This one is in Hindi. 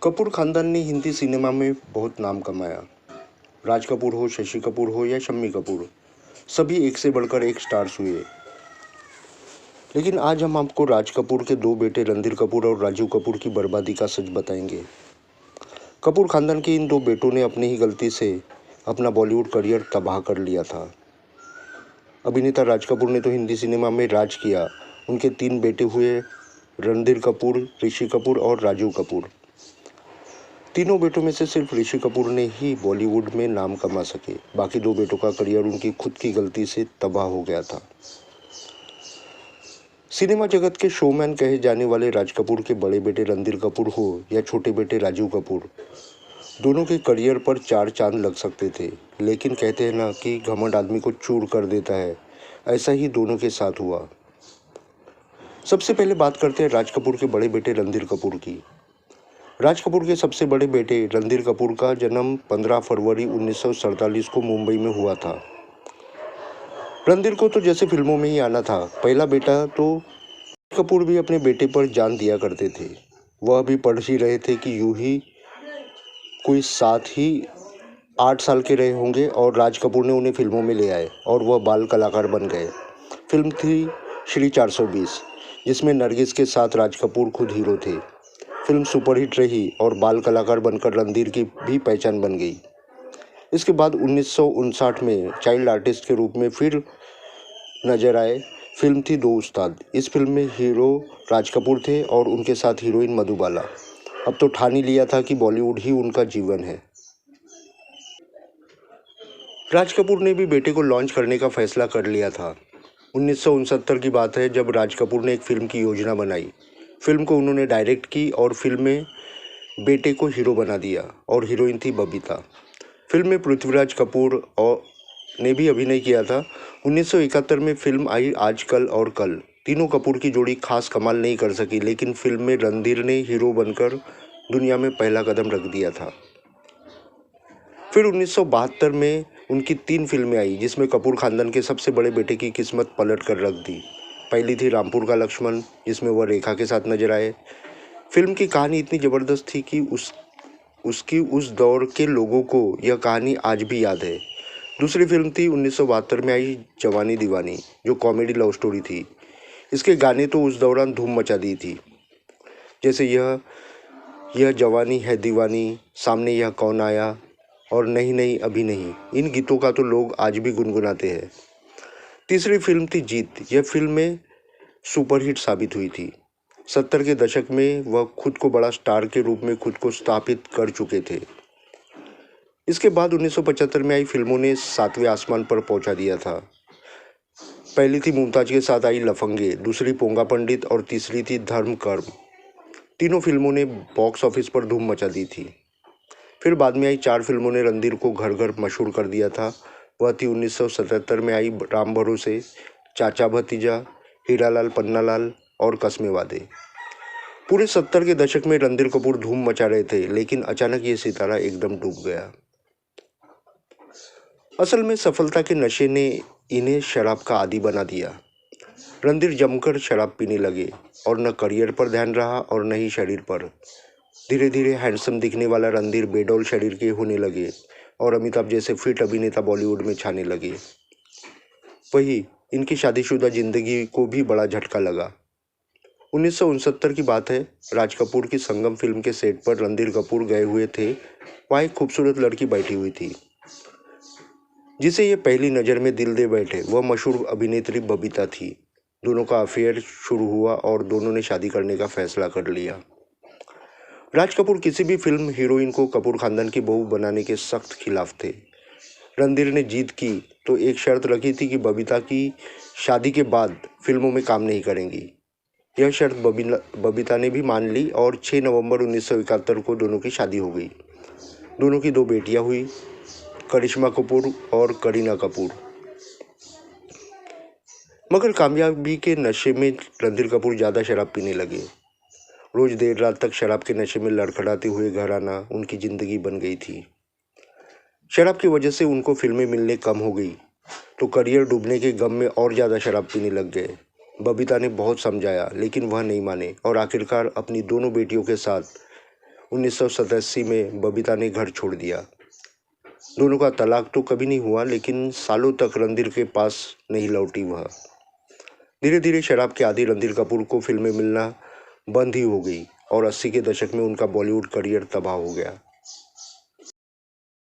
कपूर खानदान ने हिंदी सिनेमा में बहुत नाम कमाया। राज कपूर हो, शशि कपूर हो या शम्मी कपूर, सभी एक से बढ़कर एक स्टार्स हुए। लेकिन आज हम आपको राज कपूर के दो बेटे रणधीर कपूर और राजीव कपूर की बर्बादी का सच बताएंगे। कपूर खानदान के इन दो बेटों ने अपनी ही गलती से अपना बॉलीवुड करियर तबाह कर लिया था। अभिनेता राज कपूर ने तो हिंदी सिनेमा में राज किया, उनके तीन बेटे हुए रणधीर कपूर, ऋषि कपूर और राजीव कपूर। तीनों बेटों में से सिर्फ ऋषि कपूर ने ही बॉलीवुड में नाम कमा सके। बाकी दो बेटों का करियर उनकी खुद की गलती से तबाह हो गया था। सिनेमा जगत के शोमैन कहे जाने वाले राज कपूर के बड़े बेटे रणधीर कपूर हो या छोटे बेटे राजीव कपूर, दोनों के करियर पर चार चांद लग सकते थे। लेकिन कहते हैं ना कि घमंड आदमी को चूर कर देता है, ऐसा ही दोनों के साथ हुआ। सबसे पहले बात करते हैं राज कपूर के बड़े बेटे रणधीर कपूर की। राज कपूर के सबसे बड़े बेटे रणधीर कपूर का जन्म 15 फरवरी 1947 को मुंबई में हुआ था। रणधीर को तो जैसे फिल्मों में ही आना था। पहला बेटा तो कपूर भी अपने बेटे पर जान दिया करते थे। वह भी पढ़ ही रहे थे कि यूं ही कोई साथ ही 8 साल के रहे होंगे और राज कपूर ने उन्हें फिल्मों में ले आए और वह बाल कलाकार बन गए। फिल्म थी श्री 420, जिसमें नरगिस के साथ राज कपूर खुद हीरो थे। फिल्म सुपरहिट रही और बाल कलाकार बनकर रणधीर की भी पहचान बन गई। इसके बाद 1959 में चाइल्ड आर्टिस्ट के रूप में फिर नजर आए। फिल्म थी दो उस्ताद। इस फिल्म में हीरो राज कपूर थे और उनके साथ हीरोइन मधुबाला। अब तो ठान ही लिया था कि बॉलीवुड ही उनका जीवन है। राज कपूर ने भी बेटे को लॉन्च करने का फैसला कर लिया था। 1969 की बात है, जब राज कपूर ने एक फिल्म की योजना बनाई। फिल्म को उन्होंने डायरेक्ट की और फिल्म में बेटे को हीरो बना दिया और हीरोइन थी बबीता। फिल्म में पृथ्वीराज कपूर और ने भी अभिनय किया था। 1971 में फिल्म आई आजकल और कल। तीनों कपूर की जोड़ी खास कमाल नहीं कर सकी, लेकिन फिल्म में रणधीर ने हीरो बनकर दुनिया में पहला कदम रख दिया था। फिर 1972 में उनकी 3 फिल्में आई, जिसमें कपूर खानदान के सबसे बड़े बेटे की किस्मत पलट कर रख दी। पहली थी रामपुर का लक्ष्मण, जिसमें वह रेखा के साथ नजर आए। फिल्म की कहानी इतनी ज़बरदस्त थी कि उसकी उस दौर के लोगों को यह कहानी आज भी याद है। दूसरी फिल्म थी 1972 में आई जवानी दीवानी, जो कॉमेडी लव स्टोरी थी। इसके गाने तो उस दौरान धूम मचा दी थी, जैसे यह जवानी है दीवानी, सामने यह कौन आया और नहीं नहीं अभी नहीं। इन गीतों का तो लोग आज भी गुनगुनाते हैं। तीसरी फिल्म थी जीत। यह फिल्म में सुपरहिट साबित हुई थी। 70 के दशक में वह खुद को बड़ा स्टार के रूप में खुद को स्थापित कर चुके थे। इसके बाद 1975 में आई फिल्मों ने 7वें आसमान पर पहुंचा दिया था। पहली थी मुमताज के साथ आई लफंगे, दूसरी पोंगा पंडित और तीसरी थी धर्म कर्म। तीनों फिल्मों ने बॉक्स ऑफिस पर धूम मचा दी थी। फिर बाद में आई 4 फिल्मों ने रणधीर को घर घर मशहूर कर दिया था। वह थी 1977 में आई राम भरोसे, चाचा भतीजा, हीरालाल पन्नालाल और कस्मे वादे। पूरे 70 के दशक में रणधीर कपूर धूम मचा रहे थे, लेकिन अचानक ये सितारा एकदम डूब गया। असल में सफलता के नशे ने इन्हें शराब का आदी बना दिया। रणधीर जमकर शराब पीने लगे और न करियर पर ध्यान रहा और न ही शरीर पर। धीरे धीरे हैंडसम दिखने वाला रणधीर बेडौल शरीर के होने लगे और अमिताभ जैसे फिट अभिनेता बॉलीवुड में छाने लगे। वही इनकी शादीशुदा जिंदगी को भी बड़ा झटका लगा। 1969 की बात है, राज कपूर की संगम फिल्म के सेट पर रणधीर कपूर गए हुए थे। वहाँ एक खूबसूरत लड़की बैठी हुई थी, जिसे ये पहली नज़र में दिल दे बैठे। वह मशहूर अभिनेत्री बबीता थी। दोनों का अफेयर शुरू हुआ और दोनों ने शादी करने का फैसला कर लिया। राज कपूर किसी भी फिल्म हीरोइन को कपूर खानदान की बहू बनाने के सख्त खिलाफ थे। रणधीर ने जीत की तो एक शर्त रखी थी कि बबीता की शादी के बाद फिल्मों में काम नहीं करेंगी। यह शर्त बबीता ने भी मान ली और 6 नवंबर 1971 को दोनों की शादी हो गई। दोनों की 2 बेटियां हुई, करिश्मा कपूर और करीना कपूर। मगर कामयाबी के नशे में रणधीर कपूर ज़्यादा शराब पीने लगे। रोज देर रात तक शराब के नशे में लड़खड़ाते हुए घर आना उनकी जिंदगी बन गई थी। शराब की वजह से उनको फिल्में मिलने कम हो गई तो करियर डूबने के गम में और ज़्यादा शराब पीने लग गए। बबीता ने बहुत समझाया, लेकिन वह नहीं माने और आखिरकार अपनी दोनों बेटियों के साथ 1987 में बबीता ने घर छोड़ दिया। दोनों का तलाक तो कभी नहीं हुआ, लेकिन सालों तक रणधीर के पास नहीं लौटी वह। धीरे धीरे शराब के आदी रणधीर कपूर को फिल्में मिलना बंद ही हो गई और 80 के दशक में उनका बॉलीवुड करियर तबाह हो गया।